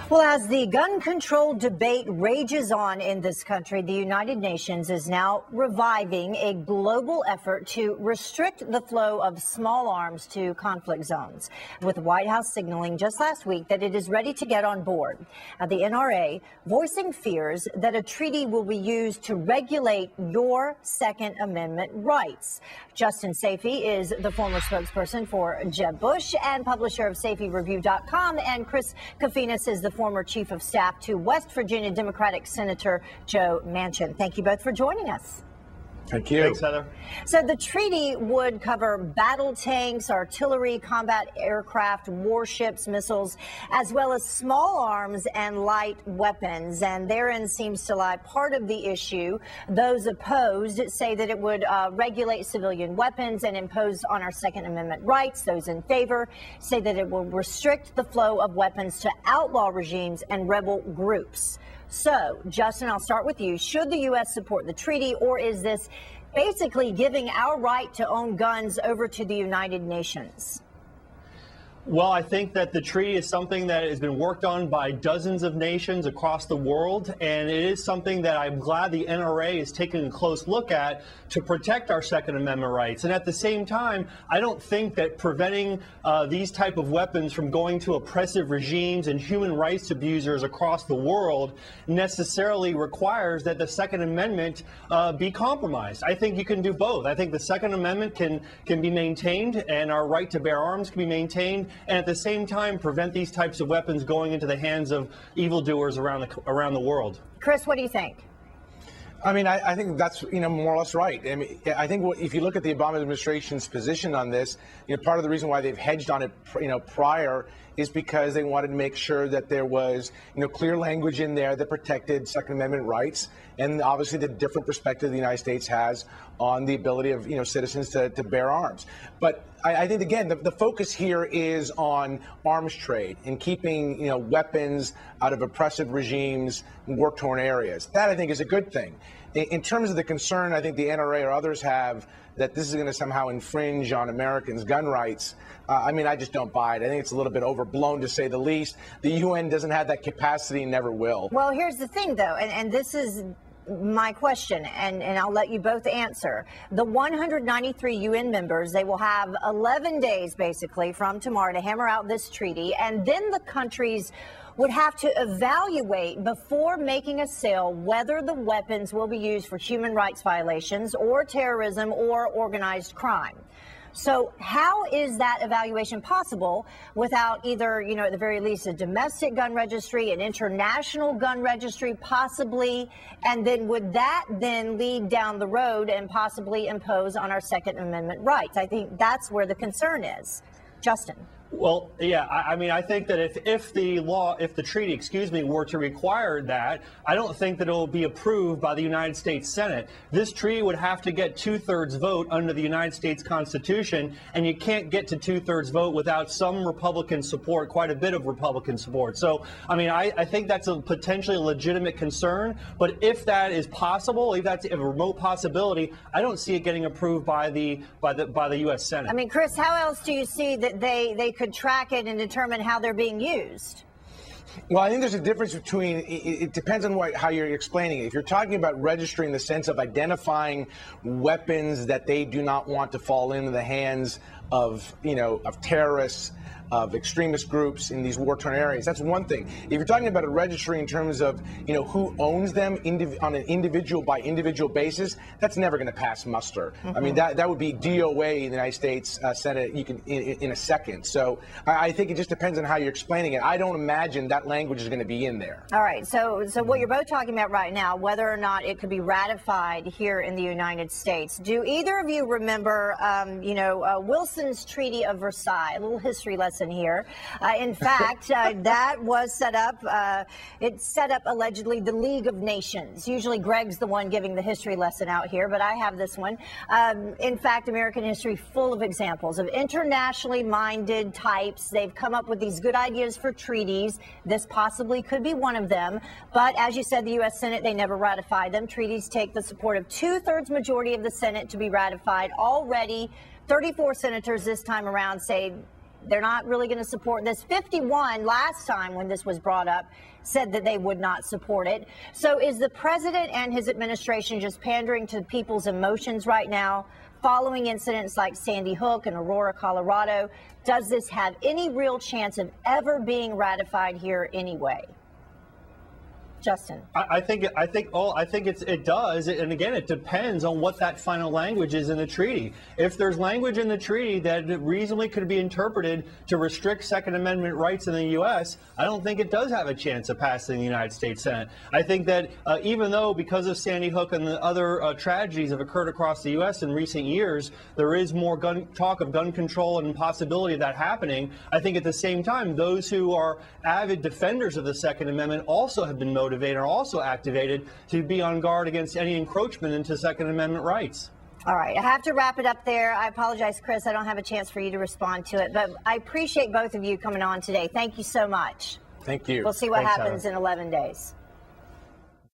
Well, as the gun control debate rages on in this country, the United Nations is now reviving a global effort to restrict the flow of small arms to conflict zones, with the White House signaling just last week that it is ready to get on board. The NRA voicing fears that a treaty will be used to regulate your Second Amendment rights. Justin Sayfie is the former spokesperson for Jeb Bush and publisher of SayfieReview.com, and Chris Kofinas is the former chief of staff to West Virginia Democratic Senator Joe Manchin. Thank you both for joining us. Thank you. Thanks, Heather. So the treaty would cover battle tanks, artillery, combat aircraft, warships, missiles, as well as small arms and light weapons. And therein seems to lie part of the issue. Those opposed say that it would regulate civilian weapons and impose on our Second Amendment rights. Those in favor say that it will restrict the flow of weapons to outlaw regimes and rebel groups. So, Justin, I'll start with you. Should the U.S. support the treaty, or is this basically giving our right to own guns over to the United Nations? Well, I think that the treaty is something that has been worked on by dozens of nations across the world, and it is something that I'm glad the NRA is taking a close look at to protect our Second Amendment rights. And at the same time, I don't think that preventing these type of weapons from going to oppressive regimes and human rights abusers across the world necessarily requires that the Second Amendment be compromised. I think you can do both. I think the Second Amendment can be maintained, and our right to bear arms can be maintained, and at the same time prevent these types of weapons going into the hands of evildoers around the world. Chris, what do you think? I mean, I think that's, more or less right. I mean, I think if you look at the Obama administration's position on this, part of the reason why they've hedged on it, prior is because they wanted to make sure that there was, clear language in there that protected Second Amendment rights, and obviously the different perspective the United States has on the ability of, citizens to bear arms. But I think, again, the focus here is on arms trade and keeping, weapons out of oppressive regimes, war-torn areas. That, I think, is a good thing. In terms of the concern I think the NRA or others have that this is going to somehow infringe on Americans' gun rights, I just don't buy it. I think it's a little bit overblown, to say the least. The UN doesn't have that capacity and never will. Well, here's the thing, though, and this is my question, and I'll let you both answer. The 193 UN members, they will have 11 days, basically, from tomorrow to hammer out this treaty, and then the countries would have to evaluate before making a sale whether the weapons will be used for human rights violations or terrorism or organized crime. So how is that evaluation possible without either, at the very least, a domestic gun registry, an international gun registry, possibly, and then would that then lead down the road and possibly impose on our Second Amendment rights? I think that's where the concern is. Justin. Well, yeah, I think that if the treaty, were to require that, I don't think that it will be approved by the United States Senate. This treaty would have to get 2/3 vote under the United States Constitution, and you can't get to 2/3 vote without some Republican support, quite a bit of Republican support. So, I think that's a potentially legitimate concern, but if that is possible, if that's a remote possibility, I don't see it getting approved by the U.S. Senate. Chris, how else do you see that they could track it and determine how they're being used? Well, I think there's a difference between, it depends on how you're explaining it. If you're talking about registering in the sense of identifying weapons that they do not want to fall into the hands of, of terrorists, of extremist groups in these war-torn areas, that's one thing. If you're talking about a registry in terms of, who owns them on an individual by individual basis, that's never going to pass muster. Mm-hmm. That would be DOA in the United States Senate in a second. So I think it just depends on how you're explaining it. I don't imagine that language is going to be in there. All right. So what you're both talking about right now, whether or not it could be ratified here in the United States. Do either of you remember, Wilson's Treaty of Versailles? A little history lesson here. In fact, that was set up. It set up allegedly the League of Nations. Usually Greg's the one giving the history lesson out here, but I have this one. In fact, American history full of examples of internationally minded types. They've come up with these good ideas for treaties. This possibly could be one of them. But as you said, the U.S. Senate, they never ratified them. Treaties take the support of 2/3 majority of the Senate to be ratified. Already, 34 senators this time around say They're not really going to support this. 51 last time when this was brought up said that they would not support it. So is the president and his administration just pandering to people's emotions right now following incidents like Sandy Hook and Aurora, Colorado? Does this have any real chance of ever being ratified here anyway? Justin. I think it does, and again, it depends on what that final language is in the treaty. If there's language in the treaty that reasonably could be interpreted to restrict Second Amendment rights in the U.S., I don't think it does have a chance of passing the United States Senate. I think that even though because of Sandy Hook and the other tragedies have occurred across the U.S. in recent years, there is more talk of gun control and possibility of that happening. I think at the same time, those who are avid defenders of the Second Amendment also have been motivated, are also activated to be on guard against any encroachment into Second Amendment rights. All right, I have to wrap it up there. I apologize, Chris, I don't have a chance for you to respond to it, but I appreciate both of you coming on today. Thank you so much. Thank you. We'll see what Thanks, happens Heather. in 11 days.